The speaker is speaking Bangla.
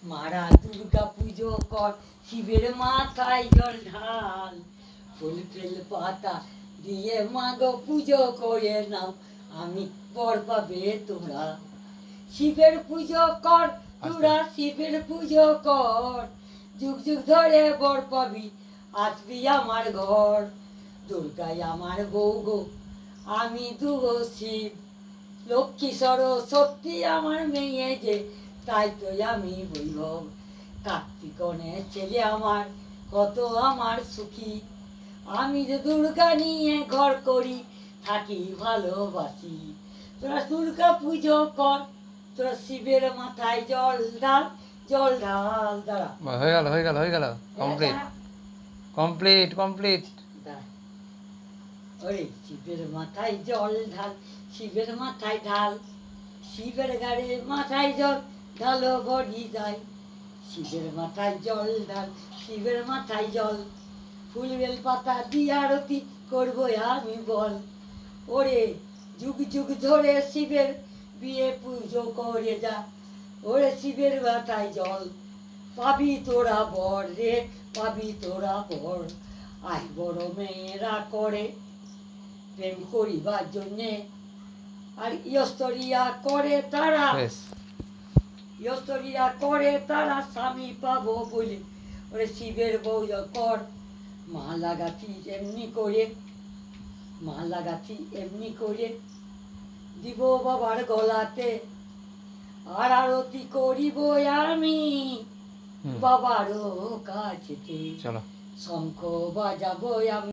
মারা দুর্গা পুজো কর, শিবের মাথায় জল ঢাল, ফুল ফেল পাতা দিয়ে মাগো পুজো করে নাও, আমি বর পাবে তোমরা। শিবের পুজো কর তোরা, শিবের পুজো কর, যুগ যুগ ধরে বর পাবি, আসবি আমার ঘর। দুর্গাই আমার বউ গো, আমি দুগো শিব, লক্ষ্মী সরস্বতী আমার মেয়ে যে, তাই তো আমি বৈভব। কার্তিকনের ছেলে আমার, কত আমার সুখী, আমি যে দুর্গা নিয়ে ঘর করি, থাকি ভালোবাসি। তোরা দুর্গা পুজো কর, তোরা শিবের মাথায় জল ঢাল, জল ঢাল। দাঁড়া, হয়ে গেল হয়ে গেল হয়ে গেল, কমপ্লিট কমপ্লিট কমপ্লিট। ওরে শিবের মাথায় জল ঢাল, শিবের মাথায় ঢাল, শিবের গাড়ে মাথায় জল ঢালো বড়ি যায়। শিবের মাথায় জল ঢাল, শিবের মাথায় জল, ফুল বেল পাতা দিয়ে আরতি করবো আমি বল। ওরে যুগ যুগ ধরে শিবের বিয়ে পুজো করে যা, ওরে শিবের মাথায় জল, পাবি তোরা বর রে, পাবি তোরা বর। আই বড় মেয়েরা করে প্রেম করিবার জন্যে, আর ইয়স্তরিয়া করে তারা, ইয়স্তরিয়া করে তারা স্বামী পাবো বলে। ওরে শিবের বউ কর, মা লাগাচ্ছি এমনি করে, মা লাগাচ্ছি এমনি করে, দিব বাবার গলাতে, আর আরতি করিব আমি বাবারও কাছেতে, শঙ্খ বাজাবো আমি।